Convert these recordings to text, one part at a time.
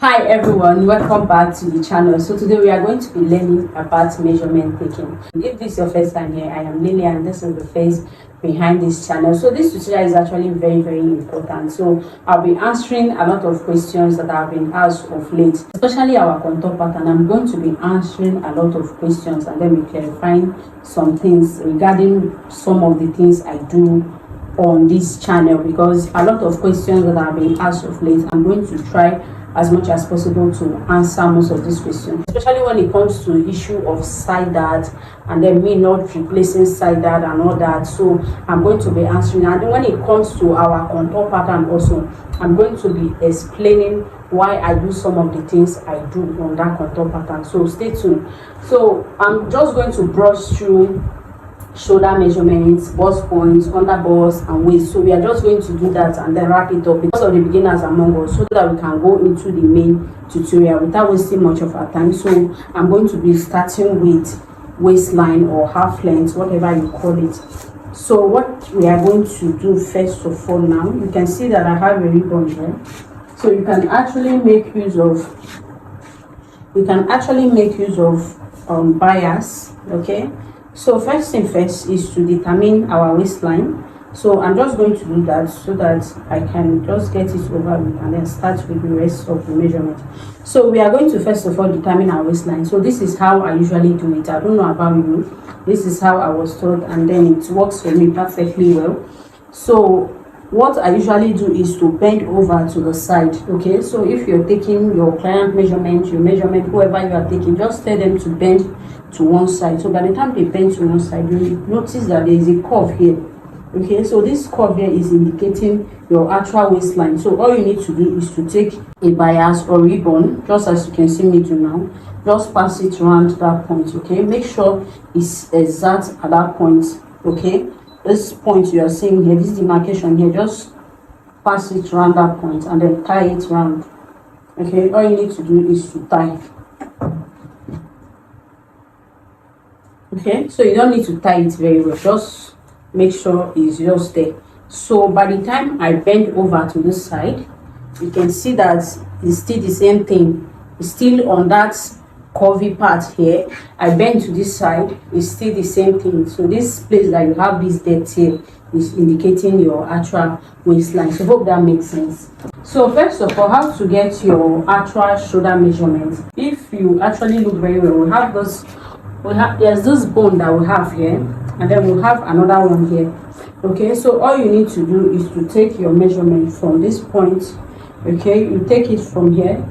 Hi everyone, welcome back to the channel. So today we are going to be learning about measurement taking. If this is your first time here, I am Lily and this is the face behind this channel. So this tutorial is actually very important. So I'll be answering a lot of questions that have been asked of late, especially our contour pattern. I'm going to be answering a lot of questions and then we clarifying some things regarding some of the things I do on this channel, because a lot of questions that have been asked of late, I'm going to try as much as possible to answer most of these questions, especially when it comes to issue of side dart and then me not replacing side dart and all that. So I'm going to be answering, and when it comes to our contour pattern also, I'm going to be explaining why I do some of the things I do on that contour pattern. So stay tuned. So I'm just going to brush through shoulder measurements, bust points, under bust and waist. So we are just going to do that and then wrap it up because of the beginners among us, so that we can go into the main tutorial without wasting much of our time. So I'm going to be starting with waistline or half length, whatever you call it. So what we are going to do first of all, now you can see that I have a ribbon here, so you can actually make use of bias. Okay, so first thing first is to determine our waistline. So I'm just going to do that so that I can just get it over with and then start with the rest of the measurement. So we are going to first of all determine our waistline. So this is how I usually do it. I don't know about you, this is how I was taught and then it works for me perfectly well. So what I usually do is to bend over to the side. Okay, so if you're taking your client measurement, your measurement, whoever you are taking, just tell them to bend to one side. So by the time they bend to one side, you notice that there is a curve here. Okay, so this curve here is indicating your actual waistline. So all you need to do is to take a bias or ribbon, just as you can see me do now. Just pass it around that point. Okay, make sure it's exact at that point. Okay, this point you are seeing here, this demarcation here, just pass it around that point and then tie it around. Okay, all you need to do is to tie. Okay, so you don't need to tie it very well, just make sure it's just there. So by the time I bend over to this side, you can see that it's still the same thing. It's still on that curvy part here. I bend to this side, it's still the same thing. So this place that you have this depth here is indicating your actual waistline. So hope that makes sense. So first of all, how to get your actual shoulder measurement. If you actually look very well, we have this. There's this bone that we have here, and then we'll have another one here. Okay, so all you need to do is to take your measurement from this point. Okay, you take it from here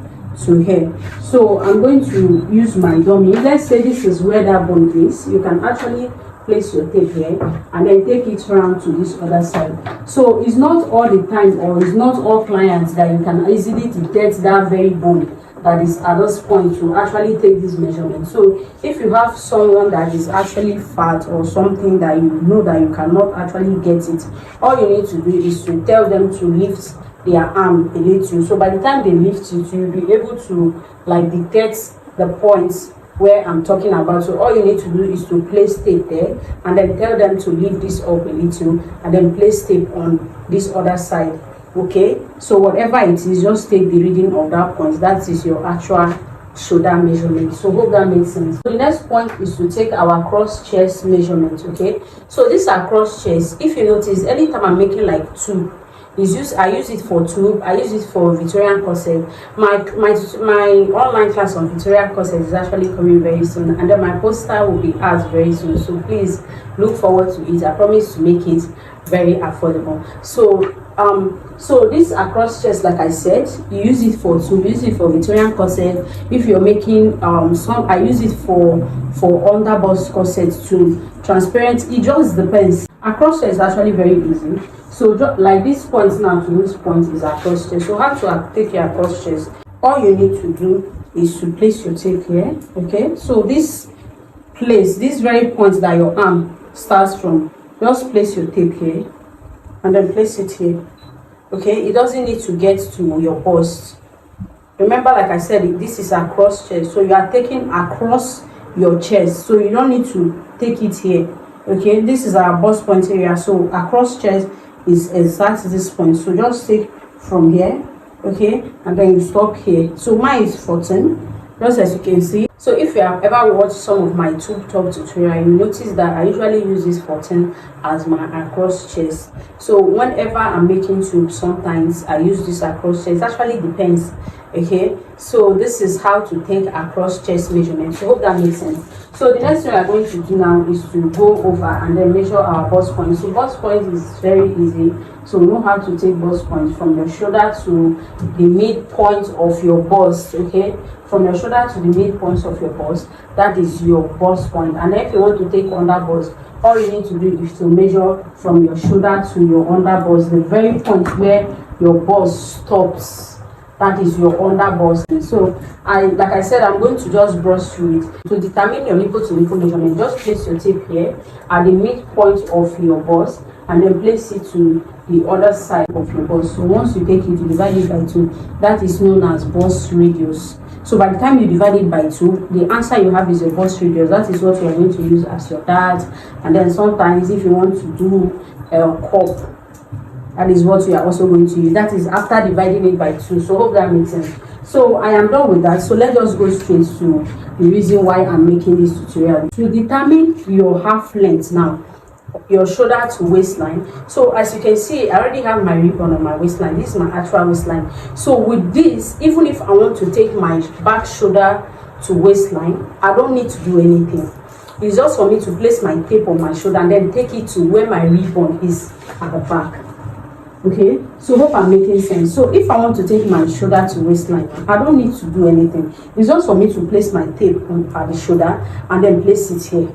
to here. So I'm going to use my dummy. Let's say this is where that bone is. You can actually place your tape here and then take it around to this other side. So it's not all the time, or it's not all clients that you can easily detect that very bone that is at this point to actually take this measurement. So if you have someone that is actually fat or something that you know that you cannot actually get it, all you need to do is to tell them to lift their arm a little. So by the time they lift it, you'll be able to like detect the points where I'm talking about. So all you need to do is to place tape there and then tell them to lift this up a little and then place tape on this other side. Okay, so whatever it is, just take the reading of that point. That is your actual shoulder measurement. So hope that makes sense. So the next point is to take our cross chest measurement. Okay, so these are cross chest. If you notice, anytime I'm making like two, I use it for tube, I use it for Victorian corset. My online class on Victorian corset is actually coming very soon, and then my poster will be out very soon. So please look forward to it. I promise to make it very affordable. So this across chest, like I said, you use it for tube, use it for Victorian corset. If you're making I use it for under bust corset too, transparent. It just depends. Across chest is actually very easy. So like this point now to this point is across chest. So how to take your across chest? All you need to do is to place your tape here. Okay, so this very point that your arm starts from, just place your tape here and then place it here. Okay, it doesn't need to get to your bust. Remember, like I said, this is across chest, so you are taking across your chest, so you don't need to take it here. Okay, this is our bust point area, so across chest is exact this point. So just take from here okay, and then you stop here. So mine is 14, just as you can see. So if you have ever watched some of my tube top tutorial, you notice that I usually use this 14 as my across chest. So whenever I'm making tube, sometimes I use this across chest. It actually depends. Okay, so this is how to take across chest measurement. So hope that makes sense. So the next thing we are going to do now is to go over and then measure our bust point. So bust point is very easy. So we know how to take bust point from your shoulder to the midpoint of your bust. Okay, from your shoulder to the midpoint of your bust, that is your bust point. And if you want to take under bust, all you need to do is to measure from your shoulder to your under bust, the very point where your bust stops. That is your under bust. So like I said, I'm going to just brush through it. To determine your nipple to nipple measurement, just place your tape here at the midpoint of your bust and then place it to the other side of your bust. So once you take it, you divide it by 2. That is known as bust radius. So by the time you divide it by 2, the answer you have is your bust radius. That is what you are going to use as your dart. And then sometimes if you want to do a cup, that is what you are also going to use. That is after dividing it by 2. So hope that makes sense. So I am done with that. So let's just go straight to the reason why I'm making this tutorial. To determine your half length now, your shoulder to waistline. So as you can see, I already have my ribbon on my waistline. This is my actual waistline. So with this, even if I want to take my back shoulder to waistline, I don't need to do anything. It's just for me to place my tape on my shoulder and then take it to where my ribbon is at the back. Okay, so hope I'm making sense. So if I want to take my shoulder to waistline, I don't need to do anything. It's just for me to place my tape at the shoulder and then place it here.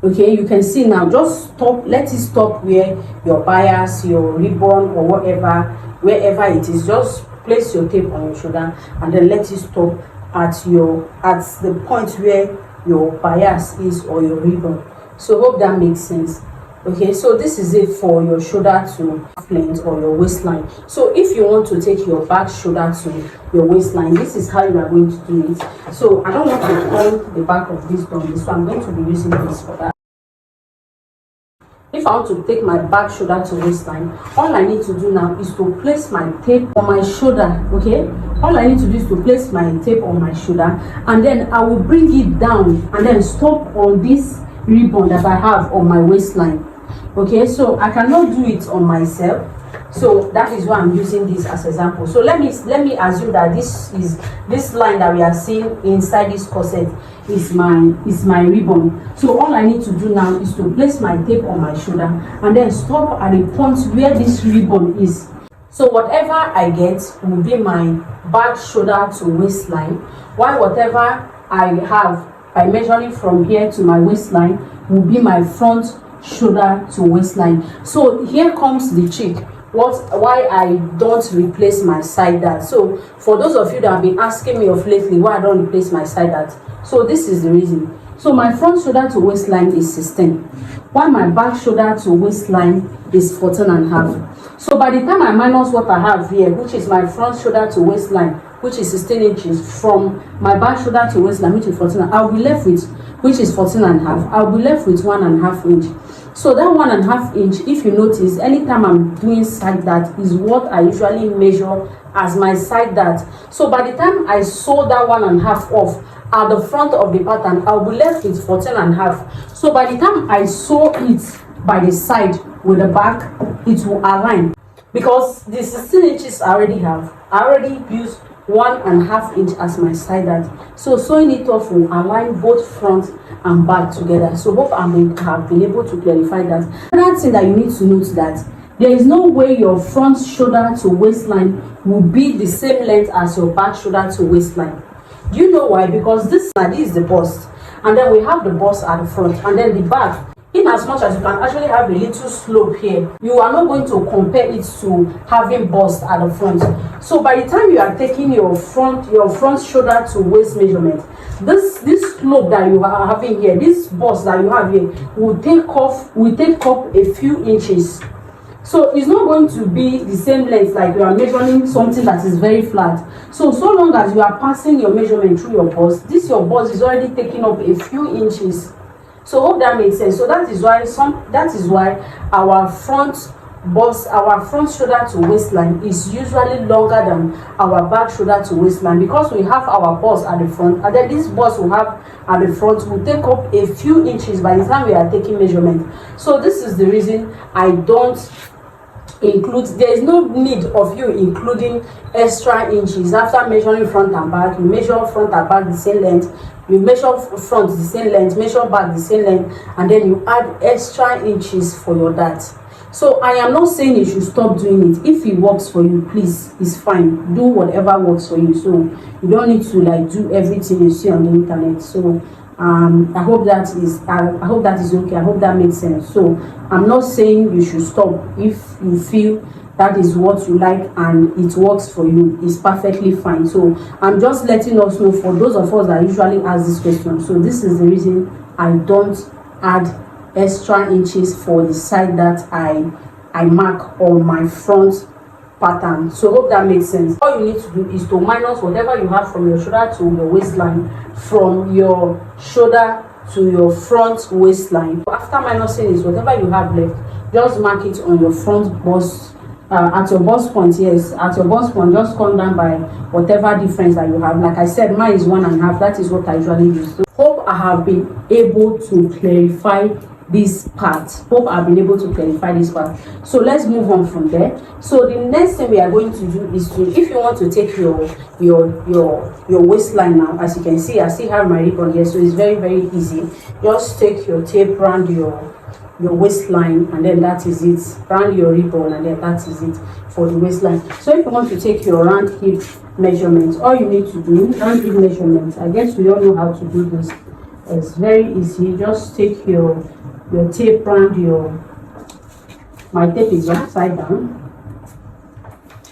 Okay, you can see now, just stop, let it stop where your bias, your ribbon or wherever it is. Just place your tape on your shoulder and then let it stop at the point where your bias is or your ribbon. So hope that makes sense. Okay, so this is it for your shoulder to half length or your waistline. So if you want to take your back shoulder to your waistline, this is how you are going to do it. So I don't want to hold the back of this dumbbell, so I'm going to be using this for that. If I want to take my back shoulder to waistline, all I need to do now is to place my tape on my shoulder. Okay, all I need to do is to place my tape on my shoulder and then I will bring it down and then stop on this ribbon that I have on my waistline. Okay, so I cannot do it on myself, so that is why I'm using this as example. So let me assume that this line that we are seeing inside this corset is my ribbon. So all I need to do now is to place my tape on my shoulder and then stop at the point where this ribbon is. So whatever I get will be my back shoulder to waistline, while whatever I have by measuring from here to my waistline will be my front shoulder to waistline. So here comes the trick, why I don't replace my side dart. So for those of you that have been asking me of lately why I don't replace my side dart, so this is the reason. So my front shoulder to waistline is 16, while my back shoulder to waistline is 14.5. So by the time I minus what I have here, which is my front shoulder to waistline, which is 16 inches, from my back shoulder to waistline, which is 14, I'll be left with, which is 14.5. I'll be left with 1.5 inch. So that 1.5 inch, if you notice, anytime I'm doing side dart is what I usually measure as my side dart. So by the time I sew that 1.5 off at the front of the pattern, I'll be left with 14.5. So by the time I sew it by the side with the back, it will align, because the 16 inches I already used 1.5 inch as my side dart. So sewing it off will align both front and back together. So hope I have been able to clarify that. Another thing that you need to note that there is no way your front shoulder to waistline will be the same length as your back shoulder to waistline. Do you know why? Because this is the bust, and then we have the bust at the front, and then the back. In as much as you can actually have a little slope here, you are not going to compare it to having bust at the front. So by the time you are taking your front shoulder to waist measurement, this slope that you are having here, this bust that you have here, will take up a few inches. So it's not going to be the same length like you are measuring something that is very flat. So long as you are passing your measurement through your bust, your bust is already taking up a few inches. So hope that makes sense. So that is why our front bust, our front shoulder to waistline is usually longer than our back shoulder to waistline, because we have our bust at the front, and then this bust we have at the front will take up a few inches by the time we are taking measurement. So this is the reason I don't include, there is no need of you including extra inches after measuring front and back. You measure front and back the same length, you measure front the same length, measure back the same length, and then you add extra inches for your dart. So I am not saying you should stop doing it. If it works for you, please, it's fine, do whatever works for you. So you don't need to like do everything you see on the internet. So I hope that is okay. I hope that makes sense. So I'm not saying you should stop. If you feel that is what you like and it works for you, it's perfectly fine. So I'm just letting us know, for those of us that usually ask this question. So this is the reason I don't add extra inches for the side that I mark on my front pattern. So hope that makes sense. All you need to do is to minus whatever you have from your shoulder to your waistline, from your shoulder to your front waistline. After minusing is whatever you have left, just mark it on your front bust, at your bust point. Yes, at your bust point, just come down by whatever difference that you have. Like I said, mine is 1.5. That is what I usually use. So hope I have been able to clarify this part. Hope I've been able to clarify this part. So let's move on from there. So the next thing we are going to do is to, if you want to take your waistline now, as you can see, I still have my ribbon here, so it's very easy. Just take your tape around your waistline, and then that is it. Round your ribbon, and then that is it for the waistline. So if you want to take your round hip measurements, all you need to do, round hip measurements, I guess we all know how to do this. It's very easy. Just take your tape around my tape is upside down.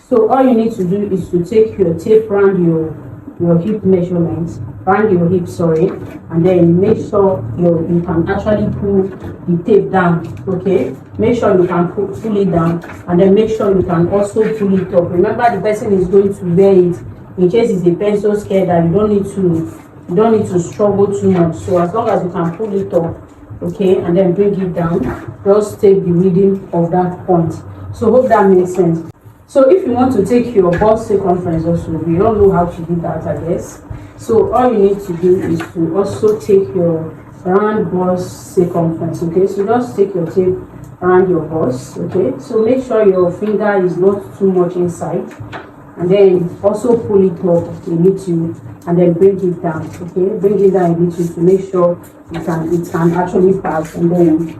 So all you need to do is to take your tape around your hip measurements, around your hip, sorry, and then make sure you can actually pull the tape down. Okay, make sure you can pull it down, and then make sure you can also pull it up. Remember, the person is going to wear it in case it's a pencil skirt, that you don't need to struggle too much. So as long as you can pull it up, okay, and then bring it down, just take the reading of that point. So hope that makes sense. So if you want to take your bust circumference also, we all know how to do that, I guess. So all you need to do is to also take your round bust circumference. Okay, so just take your tape around your bust. Okay, so make sure your finger is not too much inside, and then also pull it up a little, and then bring it down. Okay, bring it down a little to make sure it can actually pass, and then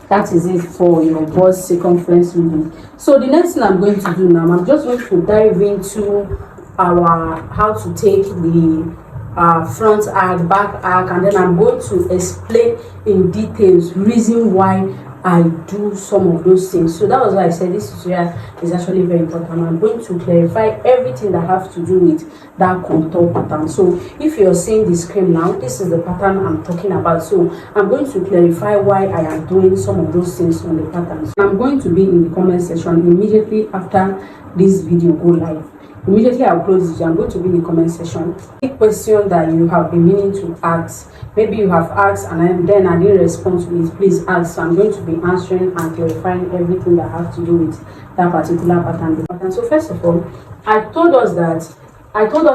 that is it for your bust circumference reading. So the next thing I'm going to do now, I'm just going to dive into how to take the front arc, back arc, and then I'm going to explain in details reason why I do some of those things. So that was why I said this tutorial is actually very important. I'm going to clarify everything that has to do with that contour pattern. So if you're seeing the screen now, this is the pattern I'm talking about. So I'm going to clarify why I am doing some of those things on the patterns. I'm going to be in the comment section immediately after this video go live. Immediately I'll close this. I'm going to be in the comment section. A question that you have been meaning to ask, maybe you have asked and then I didn't respond to it, please ask. So I'm going to be answering and clarifying everything that has to do with that particular pattern. So first of all, I told us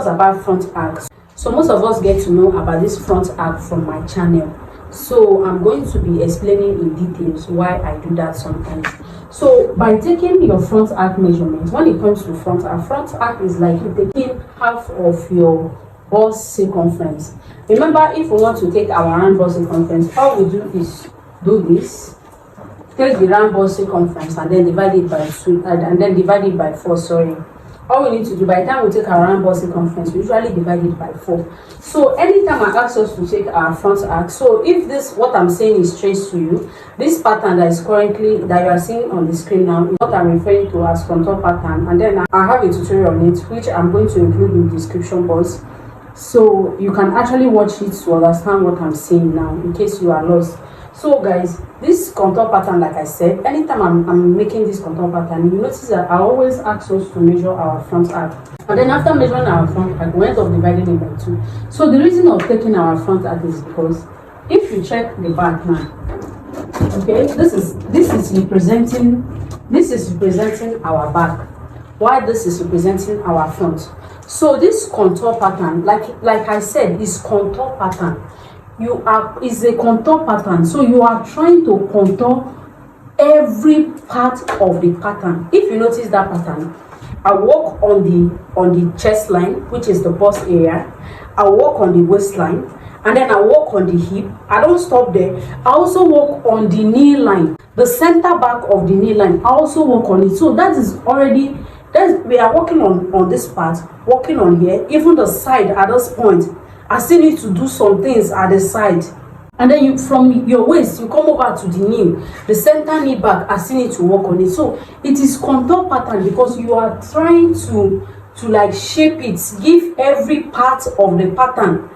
about front arcs. So most of us get to know about this front arc from my channel. So I'm going to be explaining in details why I do that sometimes. So by taking your front arc measurements, when it comes to front arc is like you taking half of your bust circumference. Remember, if we want to take our round bust circumference, all we do is do this. Take the round bust circumference and then divide it by 2, and then divide it by 4. Sorry. All we need to do, by the time we take our round bust circumference, we usually divide it by 4. So anytime I ask us to take our front arc, so if this, what I'm saying is traced to you, this pattern that is currently, that you are seeing on the screen now, is what I'm referring to as contour pattern. And then I have a tutorial on it, which I'm going to include in the description box. So you can actually watch it to understand what I'm saying now, in case you are lost. So guys, this contour pattern, like I said, anytime I'm making this contour pattern, you notice that I always ask us to measure our front arc. And then after measuring our front arc, we end up dividing it by 2. So the reason of taking our front arc is because if you check the back now, okay, this is representing This is representing our back, while this is representing our front. So this contour pattern, like I said, is contour pattern. Is a contour pattern. So you are trying to contour every part of the pattern. If you notice that pattern, I work on the chest line, which is the bust area. I work on the waistline, and then I work on the hip. I don't stop there. I also work on the knee line, the center back of the knee line. I also work on it. So that is already, we are working on this part, working on here. Even the side at this point, I still need to do some things at the side. And then from your waist, you come over to the knee, the center knee back, I still need to work on it. So it is contour pattern because you are trying to like shape it, give every part of the pattern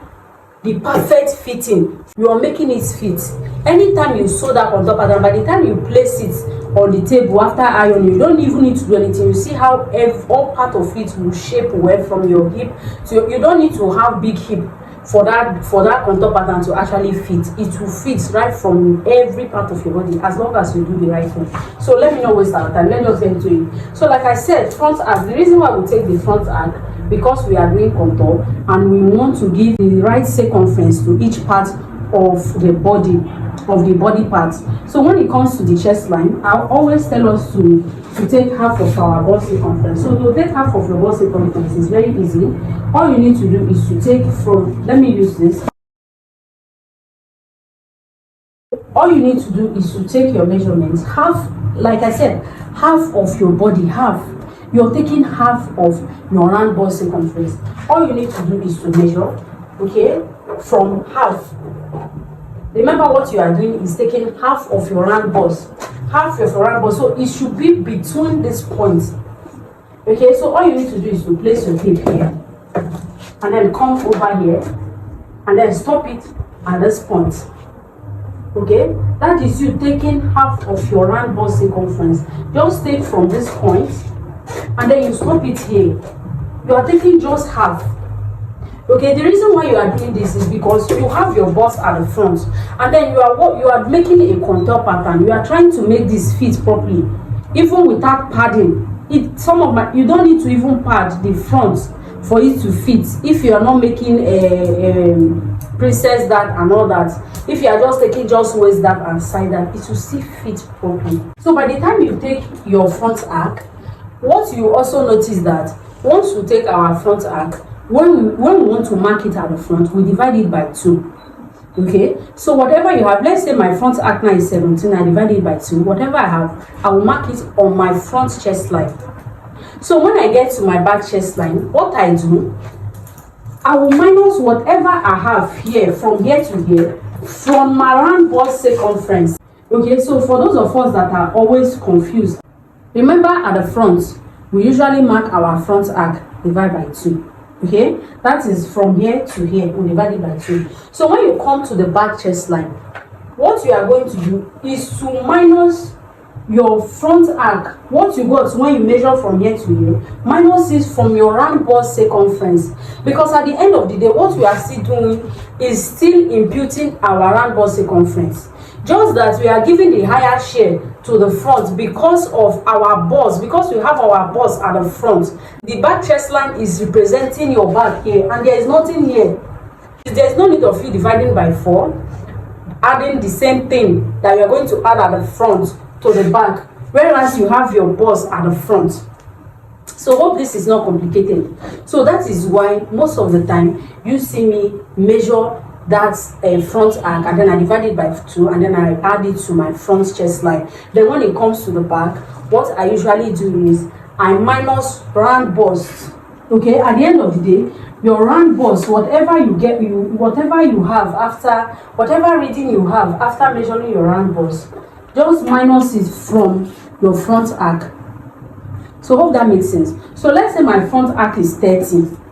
the perfect fitting. You are making it fit. Anytime you sew that contour pattern, by the time you place it on the table after ironing, you don't even need to do anything. You see how all part of it will shape well from your hip. So you don't need to have big hip for that contour pattern to actually fit. It will fit right from every part of your body as long as you do the right thing. So let me not waste our time. Let us get into it. So like I said, front arc. The reason why we take the front arc, because we are doing contour and we want to give the right circumference to each part of the body parts. So when it comes to the chest line, I always tell us to take half of our bust circumference. So to take half of your bust circumference is very easy. All you need to do is to take from, let me use this. All you need to do is to take your measurements, half, like I said, half of your body, half. You're taking half of your round bust circumference. All you need to do is to measure, okay, from half. Remember what you are doing is taking half of your round bust. Half of your round bust. So it should be between these points. Okay, so all you need to do is to place your tape here. And then come over here. And then stop it at this point. Okay, that is you taking half of your round bust circumference. Just take from this point. And then you stop it here. You are taking just half. Okay, the reason why you are doing this is because you have your bust at the front, and then you are making a contour pattern. You are trying to make this fit properly, even without padding. You don't need to even pad the front for it to fit. If you are not making a princess that and all that, if you are just taking just waist that and side that, it will still fit properly. So by the time you take your front arc, what you also notice that once we take our front arc, when we want to mark it at the front, we divide it by 2. Okay, so whatever you have, let's say my front arc now is 17, I divide it by 2. Whatever I have, I will mark it on my front chest line. So when I get to my back chest line, what I do, I will minus whatever I have here from here to here from my round bust circumference. Okay, so for those of us that are always confused, remember at the front, we usually mark our front arc divide by 2. Okay, that is from here to here, we divide it by 2. So when you come to the back chest line, what you are going to do is to minus your front arc, what you got when you measure from here to here, minus it from your round bust circumference. Because at the end of the day, what we are still doing is still imputing our round bust circumference. Just that we are giving the higher share to the front because of our bust, because we have our bust at the front. The back chest line is representing your back here, and there is nothing here. There is no need of you dividing by 4, adding the same thing that you are going to add at the front to the back, whereas you have your bust at the front. So hope this is not complicated. So that is why most of the time you see me measure that front arc, and then I divide it by 2, and then I add it to my front chest line. Then when it comes to the back, what I usually do is I minus round bust. Okay, at the end of the day, your round bust, whatever you have after, whatever reading you have after measuring your round bust, just minus it from your front arc. So hope that makes sense. So let's say my front arc is 30.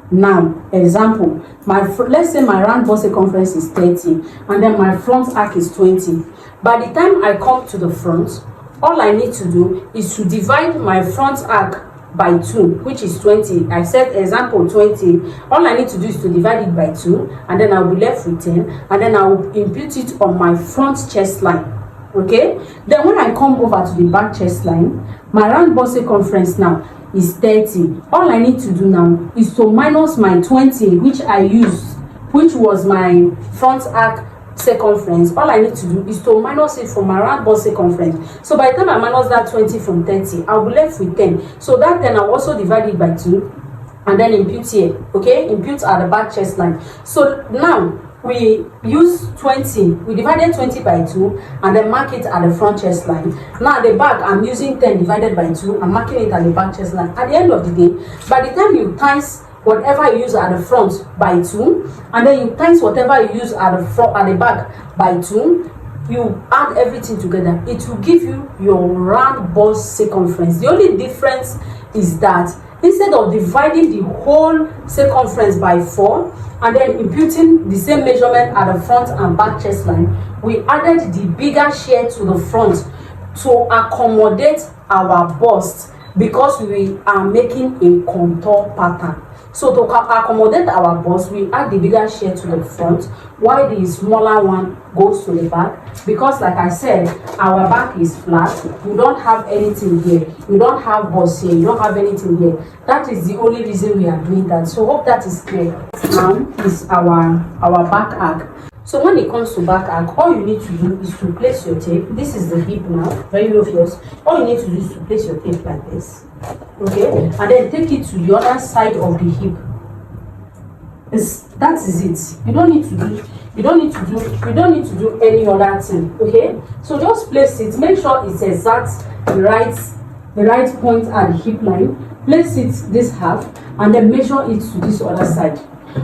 Now, example, let's say my round bust circumference is 30, and then my front arc is 20. By the time I come to the front, all I need to do is to divide my front arc by 2, which is 20. I said example 20. All I need to do is to divide it by 2, and then I'll be left with 10, and then I will impute it on my front chest line. Okay, then when I come over to the back chest line, my round bust circumference now is 30. All I need to do now is to minus my 20, which I used, which was my front arc circumference. All I need to do is to minus it from my round bust circumference. So by the time I minus that 20 from 30, I'll be left with 10. So that 10 I'll also divide it by 2 and then impute here. Okay, impute at the back chest line. So now we use 20, we divided 20 by 2 and then mark it at the front chest line. Now at the back, I'm using 10 divided by 2 and marking it at the back chest line. At the end of the day, by the time you times whatever you use at the front by 2 and then you times whatever you use at the front, at the back by 2, you add everything together, it will give you your round bust circumference. The only difference is that instead of dividing the whole circumference by 4 and then imputing the same measurement at the front and back chest line, we added the bigger share to the front to accommodate our bust because we are making a contour pattern. So to accommodate our bust, we add the bigger share to the front while the smaller one goes to the back, because like I said, our back is flat. You don't have anything here, you don't have bust here, you don't have anything here. That is the only reason we are doing that. So hope that is clear. Now is our back arc. So when it comes to back arc, all you need to do is to place your tape. This is the hip now, very obvious. All you need to do is to place your tape like this, okay, and then take it to the other side of the hip. That is it. You don't need to do any other thing, okay? So just place it. Make sure it's exact the right point at the hip line. Place it this half and then measure it to this other side.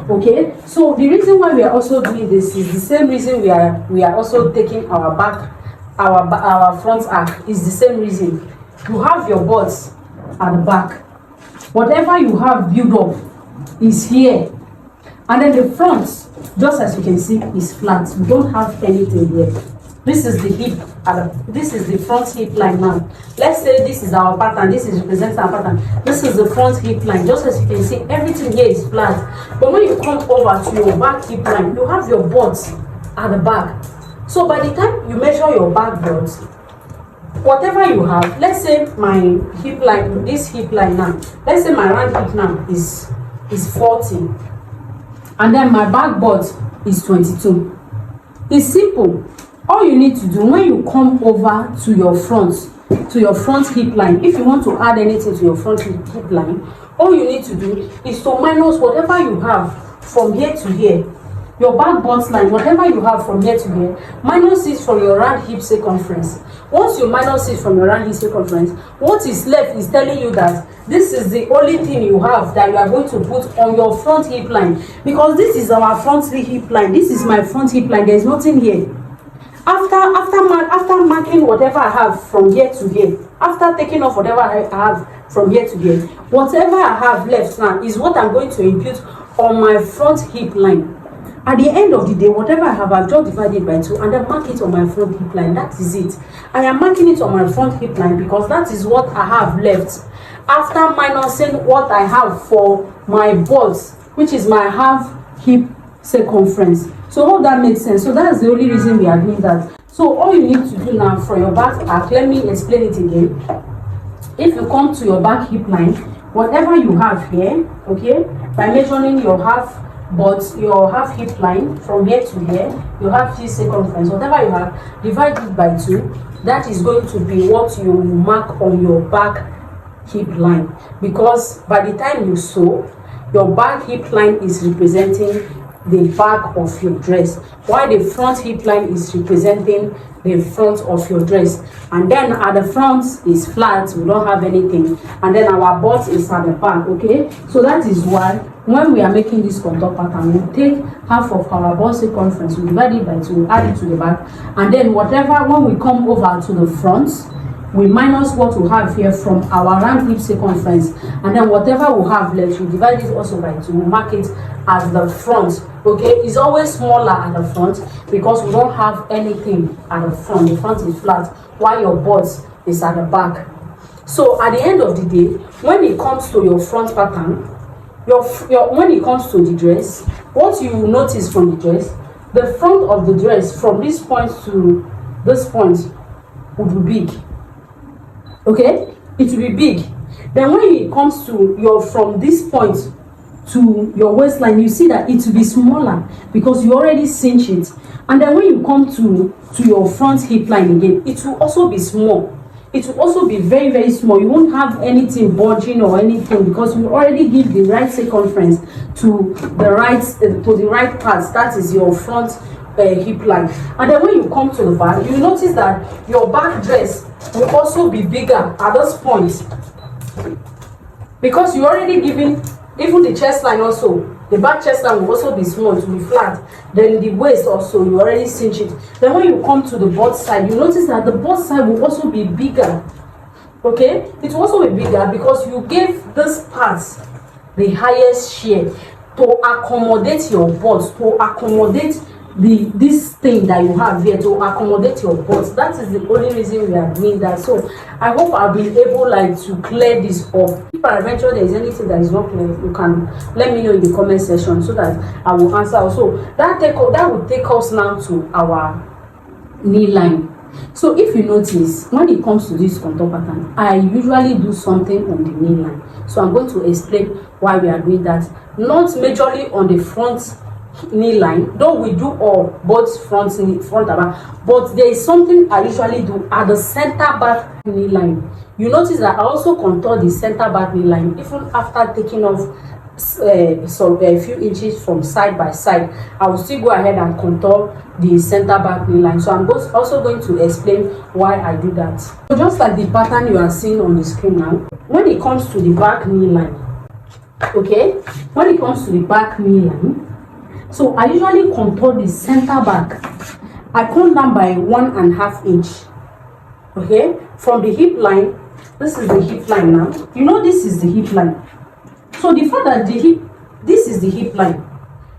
Okay, so the reason why we are also doing this is the same reason we are also taking our front arc is the same reason. You have your butts at the back. Whatever you have built up is here, and then the front, just as you can see, is flat. You don't have anything here. This is the hip, this is the front hip line now. Let's say this is our pattern, this is represents our pattern. This is the front hip line. Just as you can see, everything here is flat. But when you come over to your back hip line, you have your butt at the back. So by the time you measure your back butt, whatever you have, let's say my hip line, this hip line now, let's say my round hip now is 40, and then my back butt is 22. It's simple. All you need to do when you come over to your front hip line, if you want to add anything to your front hip line, all you need to do is to minus whatever you have from here to here, your back butt line, whatever you have from here to here, minus it from your round hip circumference. Once you minus it from your round hip circumference, what is left is telling you that this is the only thing you have that you are going to put on your front hip line, because this is our front hip line. This is my front hip line. There is nothing here. After marking whatever I have from here to here, after taking off whatever I have from here to here, whatever I have left now is what I'm going to impute on my front hip line. At the end of the day, whatever I have, I've just divided by 2 and then mark it on my front hip line. That is it. I am marking it on my front hip line because that is what I have left after minusing what I have for my butt, which is my half hip circumference. So hope that makes sense. So that's the only reason we are doing that. So all you need to do now for your back arc, let me explain it again. If you come to your back hip line, whatever you have here, okay, by measuring your half hip line from here to here, you have this circumference, whatever you have, divide it by 2. That is going to be what you mark on your back hip line, because by the time you sew, your back hip line is representing the back of your dress, while the front hip line is representing the front of your dress. And then at the front is flat, we don't have anything, and then our butt is at the back. Okay, so that is why when we are making this contour pattern, we take half of our butt circumference, we divide it by 2, add it to the back, and then whatever, when we come over to the front, we minus what we have here from our round hip circumference, and then whatever we have left, we divide it also by 2, we mark it at the front. Okay, it's always smaller at the front because we don't have anything at the front. The front is flat while your butt is at the back. So at the end of the day, when it comes to your front pattern, when it comes to the dress, what you will notice from the dress, the front of the dress from this point to this point would be big. Okay, it will be big. Then when it comes to your, from this point to your waistline, you see that it will be smaller because you already cinch it. And then when you come to your front hip line again, it will also be small. It will also be very, very small. You won't have anything bulging or anything because you already give the right circumference to the right part. That is your front hip line. And then when you come to the back, you notice that your back dress will also be bigger at this point because you already given, even the chest line also, the back chest line will also be small, to be flat. Then the waist also, you already cinch it. Then when you come to the butt side, you notice that the butt side will also be bigger. Okay, it will also be bigger because you gave this part the highest shear to accommodate your butt, to accommodate this thing that you have here, to accommodate your butt. That is the only reason we are doing that. So I hope I'll be able to clear this up. If peradventure there is anything that is not clear, you can let me know in the comment section so that I will answer also. That will take us now to our knee line. So if you notice, when it comes to this contour pattern, I usually do something on the knee line. So I'm going to explain why we are doing that. Not majorly on the front knee line, though we do all both front and back, but there is something I usually do at the center back knee line. You notice that I also contour the center back knee line even after taking off a few inches from side by side. I will still go ahead and contour the center back knee line. So I'm also going to explain why I do that. So just like the pattern you are seeing on the screen now, when it comes to the back knee line, okay, when it comes to the back knee line, so I usually contour the center back. I come down by 1.5 inch. Okay, from the hip line, this is the hip line now. You know this is the hip line. So the fact that this is the hip line,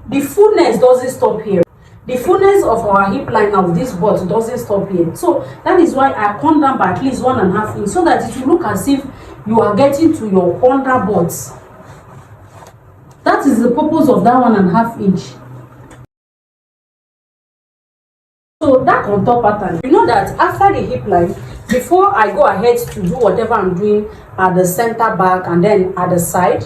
the fullness doesn't stop here. The fullness of our hip line now, this butt doesn't stop here. So that is why I come down by at least 1.5 inch so that it will look as if you are getting to your under butt. That is the purpose of that 1.5 inch. So that contour pattern, you know that after the hip line, before I go ahead to do whatever I'm doing at the center back and then at the side,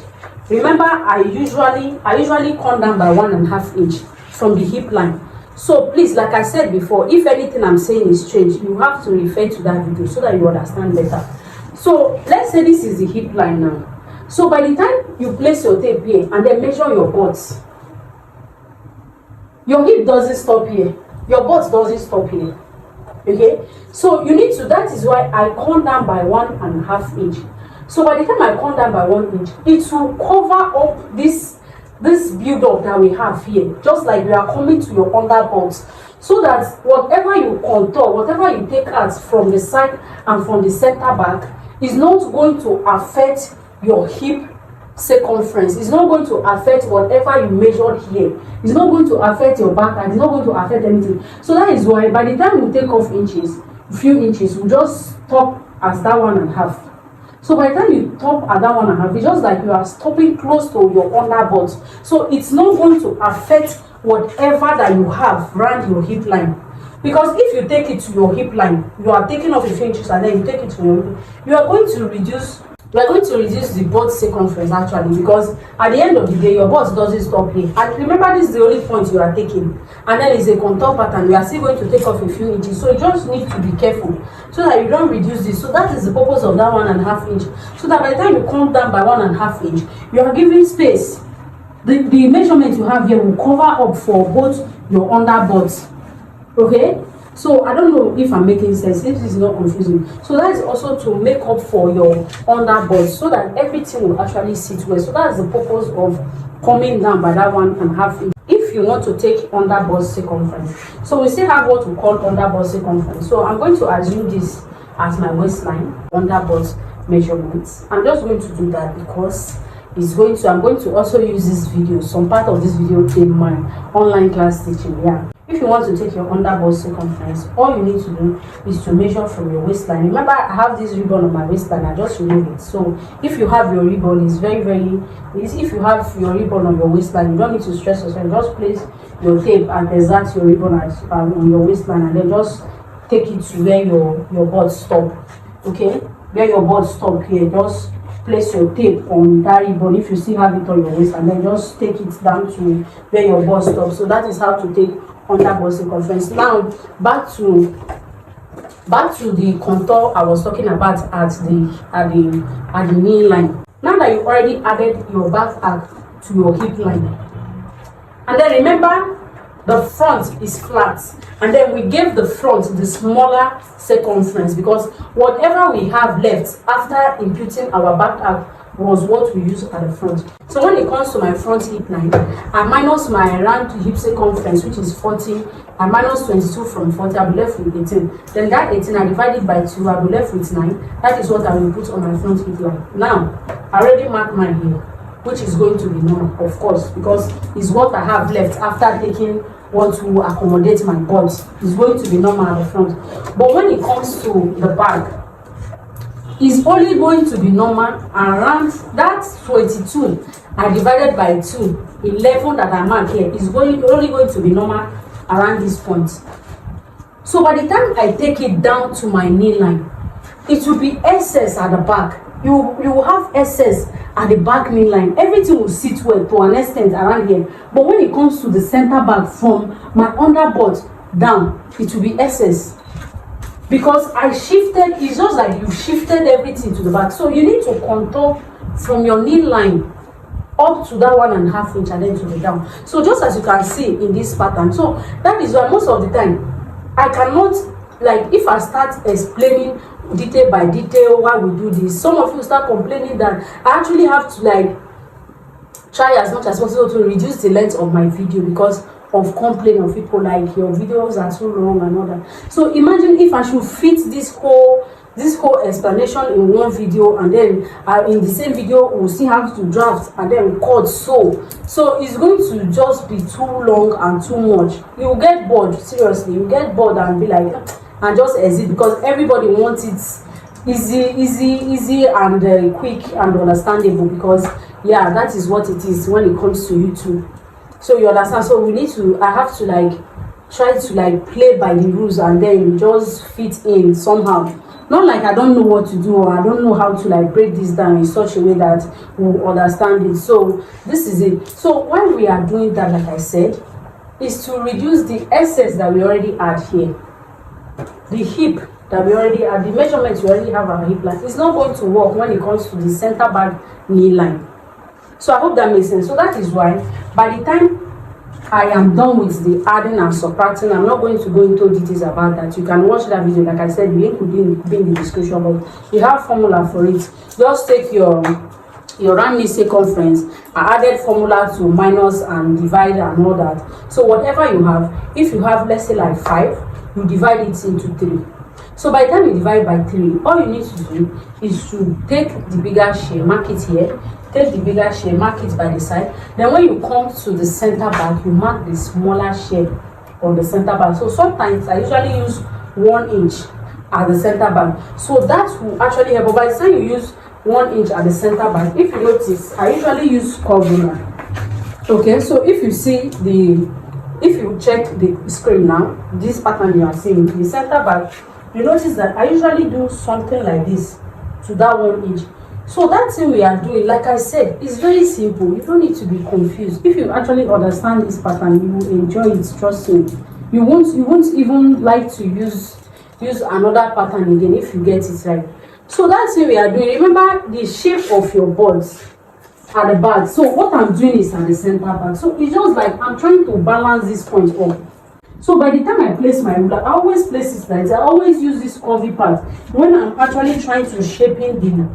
remember I usually come down by 1.5 inch from the hip line. So please, like I said before, if anything I'm saying is strange, you have to refer to that video so that you understand better. So let's say this is the hip line now. So by the time you place your tape here and then measure your butt, your hip doesn't stop here. Your butt doesn't stop here. Okay, so you need to, that is why I come down by 1.5 inch. So by the time I come down by 1 inch, it will cover up this build up that we have here, just like we are coming to your under butt, so that whatever you contour, whatever you take out from the side and from the center back is not going to affect your hip circumference. It's not going to affect whatever you measured here. It's not going to affect your back and it's not going to affect anything. So that is why by the time we take off inches, few inches, we just stop as that 1.5. So by the time you stop at that 1.5, it's just like you are stopping close to your under butt. So it's not going to affect whatever that you have around your hip line. Because if you take it to your hip line, you are taking off a few inches and then you take it to your hip, you are going to reduce the butt circumference actually, because at the end of the day your butt doesn't stop here. And remember, this is the only point you are taking, and then it's a contour pattern. You are still going to take off a few inches, so you just need to be careful so that you don't reduce this. So that is the purpose of that 1.5 inch, so that by the time you come down by 1.5 inch, you are giving space. The measurement you have here will cover up for both your under butt. Okay, so I don't know if I'm making sense, if this is not confusing. So that is also to make up for your under butt, so that everything will actually sit well. So that is the purpose of coming down by that 1.5 inch. If you want to take under butt circumference, so we still have what we call under butt circumference. So I'm going to assume this as my waistline under butt measurements. I'm just going to do that because I'm going to also use this video, some part of this video in my online class teaching. Yeah, if you want to take your under butt circumference, all you need to do is to measure from your waistline. Remember, I have this ribbon on my waistline, I just remove it. So if you have your ribbon, it's very easy. If you have your ribbon on your waistline, you don't need to stress yourself. Just place your tape and exact your ribbon on your waistline, and then just take it to where your bud stop. Okay, where your bud stop here, just place your tape on that ribbon if you still have it on your waist, and then just take it down to where your bud stops. So that is how to take under bust circumference. Now back to the contour I was talking about at the knee line. Now that you already added your back arc to your hip line, and then remember the front is flat, and then we gave the front the smaller circumference because whatever we have left after imputing our back arc was what we use at the front. So when it comes to my front hip line, I minus my round to hip circumference, which is 40. I minus 22 from 40, I'll be left with 18. Then that 18 I divide it by 2, I'll be left with 9. That is what I will put on my front hip line. Now I already marked mine here, which is going to be normal, of course, because it's what I have left after taking what to accommodate my body. Is going to be normal at the front. But when it comes to the back, it's only going to be normal around that 22 I divided by 2, 11 that I mark here is only going to be normal around this point. So by the time I take it down to my knee line, it will be excess at the back. You will have excess at the back knee line. Everything will sit well to an extent around here. But when it comes to the center back from my underbutt down, it will be excess. Because I shifted, it's just like you shifted everything to the back. So you need to contour from your knee line up to that 1.5 inch and then to the down. So just as you can see in this pattern. So that is why most of the time I cannot, like, if I start explaining detail by detail why we do this, some of you start complaining that I actually have to like try as much as possible to reduce the length of my video because of complaining of people like your videos are too long and all that. So imagine if I should fit this whole explanation in one video, and then in the same video we'll still have to draft and then cut. So it's going to just be too long and too much. You will get bored, seriously. You get bored and be like, and just exit, because everybody wants it easy and quick and understandable, because yeah, that is what it is when it comes to YouTube. So you understand. So I have to like try to like play by the rules and then just fit in somehow. Not like I don't know what to do or I don't know how to like break this down in such a way that we'll understand it. So this is it. So why we are doing that, like I said, is to reduce the excess that we already had here. The hip that we already have, the measurements we already have our hip line, it's not going to work when it comes to the center back knee line. So I hope that makes sense. So that is why by the time I am done with the adding and subtracting, I'm not going to go into details about that. You can watch that video. Like I said, the link will be in the description, but you have formula for it. Just take your round knee circumference. I added formula to minus and divide and all that. So whatever you have, if you have, let's say like 5, you divide it into 3. So by the time you divide by 3, all you need to do is to take the bigger share, mark it here. Take the bigger share, mark it by the side. Then when you come to the center back, you mark the smaller share on the center back. So sometimes I usually use 1 inch at the center back. So that will actually help. But by the time you use 1 inch at the center back, if you notice, I usually use curve ruler. Okay, so if you check the screen now, this pattern you are seeing, the center back, you notice that I usually do something like this to that 1 inch. So that thing we are doing, like I said, is very simple. You don't need to be confused. If you actually understand this pattern, you will enjoy it. Trust me. You won't even like to use another pattern again if you get it right. So that's what we are doing. Remember the shape of your balls at the back. So what I'm doing is at the center back. So it's just like I'm trying to balance this point up. So by the time I place my ruler, I always place it like that. I always use this curvy part when I'm actually trying to shape in the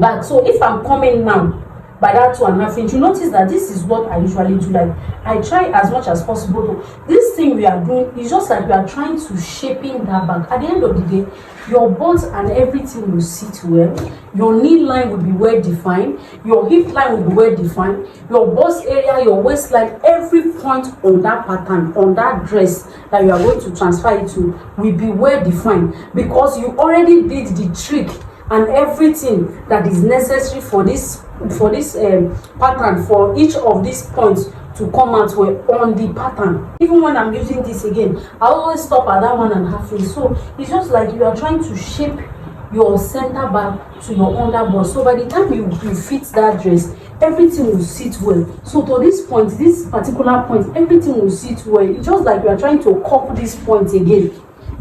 back. So if I'm coming now by that 2.5 inch, you notice that this is what I usually do. Like I try as much as possible to, this thing we are doing is just like we are trying to shape in that back. At the end of the day, your butt and everything will sit well. Your knee line will be well defined. Your hip line will be well defined. Your bust area, your waistline, every point on that pattern, on that dress that you are going to transfer it to will be well defined, because you already did the trick and everything that is necessary for this pattern, for each of these points to come out well on the pattern. Even when I'm using this again, I always stop at that 1.5 inch. So it's just like you are trying to shape your center back to your underbust. So by the time you fit that dress, everything will sit well. So to this point, this particular point, everything will sit well. It's just like you are trying to couple this point again.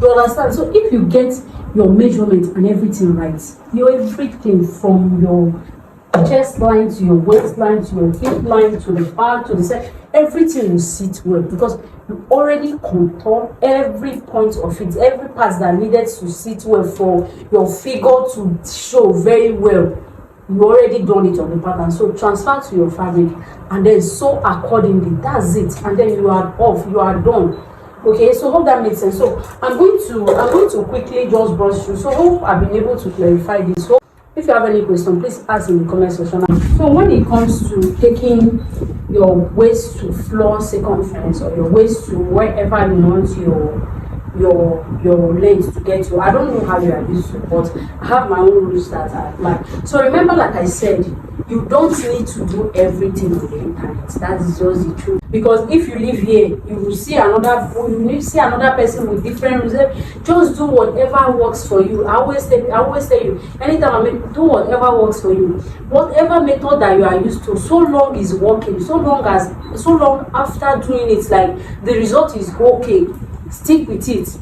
You understand? So if you get your measurement and everything right, your everything from your chest line to your waistline to your hip line to the back to the side, everything will sit well because you already contour every point of it, every part that needed to sit well for your figure to show very well. You already done it on the pattern. So transfer to your fabric and then sew accordingly. That's it. And then you are off, you are done. Okay, so hope that makes sense. So I'm going to quickly just brush through. So hope I've been able to clarify this. So if you have any question, please ask in the comment section. So when it comes to taking your waist to floor circumference or your waist to wherever you want your length to get to, I don't know how you are used to, but I have my own rules that I apply. So remember, like I said, you don't need to do everything on the internet. That is just the truth. Because if you live here, you will see another person with different rules. Just do whatever works for you. I always tell you, anytime do whatever works for you. Whatever method that you are used to, so long is working, so long after doing it, like the result is okay, stick with it.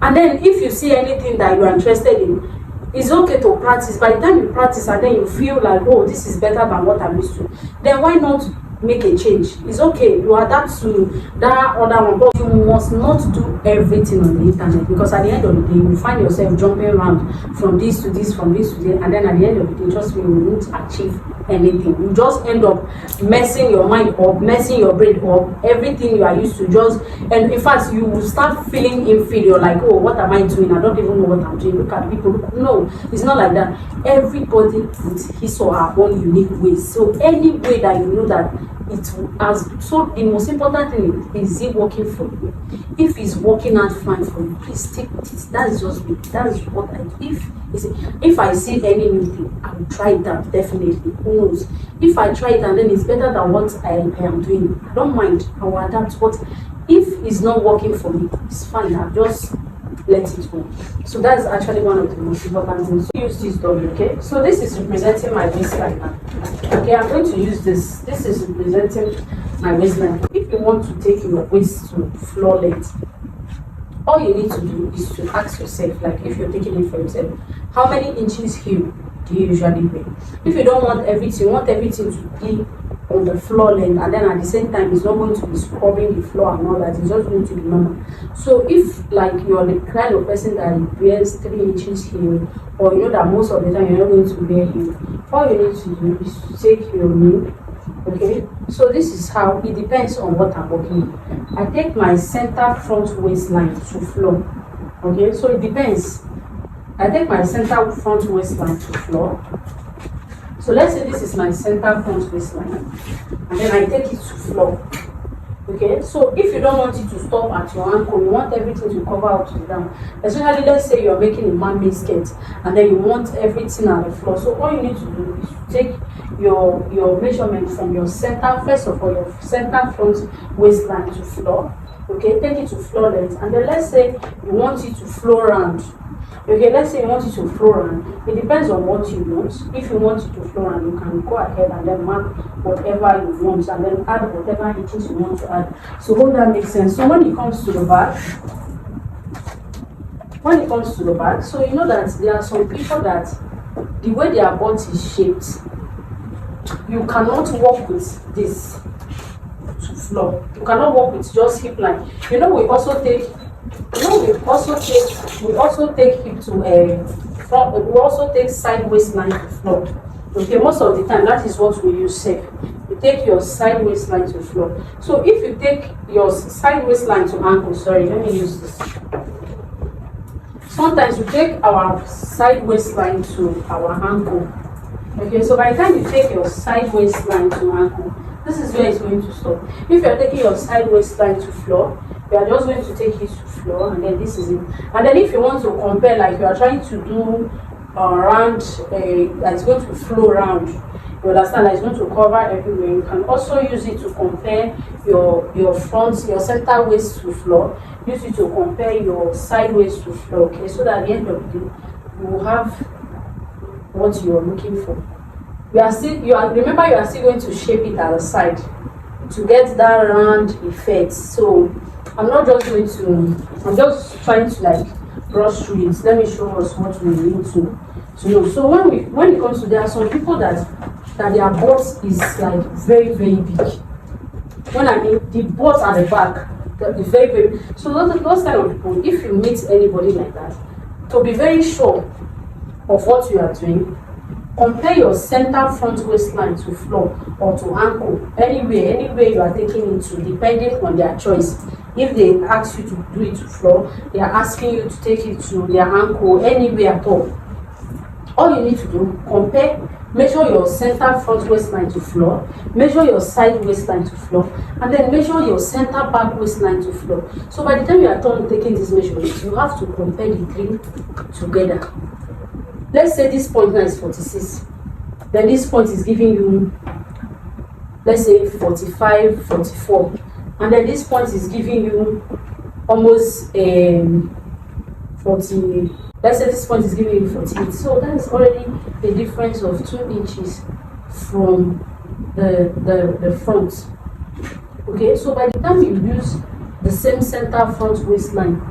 And then if you see anything that you are interested in, it's okay to practice. By the time you practice and then you feel like, oh, this is better than what I'm used to, then why not make a change? It's okay, you adapt to that other one, but you must not do everything on the internet, because at the end of the day you find yourself jumping around from this to this, from this to this, and then at the end of the day, trust me, you won't achieve anything. You just end up messing your mind up, messing your brain up, everything you are used to just, and in fact you will start feeling inferior, like, oh, what am I doing? I don't even know what I'm doing. Look at people. No, it's not like that. Everybody with his or her own unique ways. So any way that you know that it has, so the most important thing is it working for you. If it's working out fine for you, please stick with it. That is just me. That is what I do. If I see any new thing, I will try it out, definitely. Who knows? If I try it and then it's better than what I am doing, I don't mind. I will adapt. But if it's not working for me, it's fine. I'll just let it go. So that's actually one of the most important things. So use this double, okay? So this is representing my waistline now. Okay, I'm going to use this. This is representing my waistline. If you want to take your waist to floor length, all you need to do is to ask yourself, like if you're taking it for yourself, how many inches heel do you usually wear? If you don't want everything, you want everything to be on the floor length, and then at the same time it's not going to be scrubbing the floor and all that, it's just going to be normal. So if like you're the kind of person that wears 3 inches heel, or you know that most of the time you're not going to wear heel, all you need to do is to take your knee. Okay, so this is how it depends on what I'm working with. I take my center front waistline to floor. Okay, so it depends. I take my center front waistline to floor. So let's say this is my center front waistline, and then I take it to floor. Okay, so if you don't want it to stop at your ankle, you want everything to cover up to the ground. Especially, let's say you're making a man-made skirt, and then you want everything on the floor. So all you need to do is to take your measurement from your center, first of all, your center front waistline to floor. Okay, take it to floor length, and then let's say you want it to flow round. Okay, let's say you want it to flow around. It depends on what you want. If you want it to flow around, you can go ahead and then mark whatever you want and then add whatever inches you want to add. So hope that makes sense. So when it comes to the back, so you know that there are some people that the way their body is shaped, you cannot work with this to floor. You cannot work with just hip line. You know, we also take hip to front. We also take side waistline to floor. Okay, most of the time that is what we use safe. You take your side waistline to floor. So if you take your side waistline to ankle, sorry, let me use this. Sometimes we take our side waistline to our ankle. Okay, so by the time you take your side waistline to ankle, this is where it's going to stop. If you're taking your side waistline to floor, you are just going to take it to floor, and then this is it. And then if you want to compare, like you are trying to do around, that's going to flow around, You understand that it's going to cover everywhere. You can also use it to compare your front, your center waist to floor. Use it to compare your side waist to floor. Okay, so that at the end of the day, you will have what you are looking for. Remember, you are still going to shape it at the side to get that round effect. So I'm just trying to like brush through it. Let me show us what we need to know. So when it comes to, there are some people that their butt is like very, very big. When I mean the butt at the back, is very, very, so those kind of people, if you meet anybody like that, to be very sure of what you are doing, compare your center front waistline to floor or to ankle, anywhere you are taking it to, depending on their choice. If they ask you to do it to floor, they are asking you to take it to their ankle, anywhere at all. All you need to do, compare, measure your center front waistline to floor, measure your side waistline to floor, and then measure your center back waistline to floor. So by the time you are done taking this measurement, you have to compare the three together. Let's say this point now is 46. Then this point is giving you, let's say 45, 44. And then this point is giving you almost 40. Let's say this point is giving you 48. So that is already a difference of 2 inches from the front. Okay, so by the time you use the same center front waistline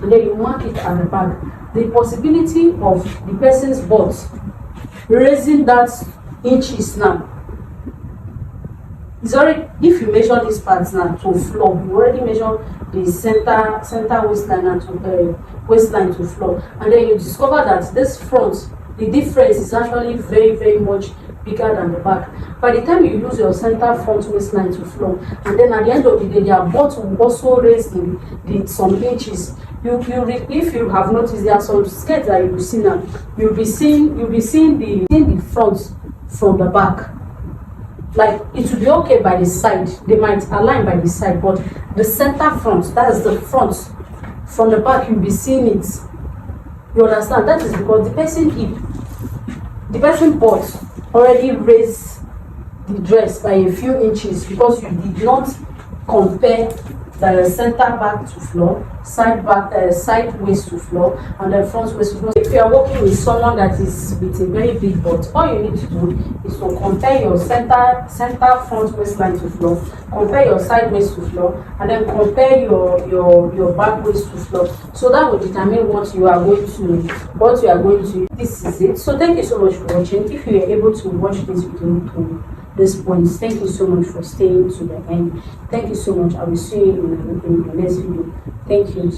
and then you mark it at the back, the possibility of the person's butt raising that inches now is already, if you measure this part now to floor, you already measure the center waistline and to waistline to floor, and then you discover that this front, the difference is actually very, very much bigger than the back. By the time you use your center front waistline to floor, and then at the end of the day, their butt will also raise some inches. If you have noticed, there are some skirts that you will see now. You'll be seeing the front from the back. Like, it will be okay by the side. They might align by the side, but the center front, that is the front. From the back, you'll be seeing it. You understand? That is because the person butt already raised the dress by a few inches because you did not compare the center back to floor, side waist to floor, and then front waist to floor. If you are working with someone that is with a very big butt, all you need to do is to compare your center front waistline to floor, compare your side waist to floor, and then compare your back waist to floor. So that will determine what you are going to. This is it. So thank you so much for watching. If you were able to watch this video to this point, thank you so much for staying to the end. Thank you so much. I will see you in the next video. Thank you.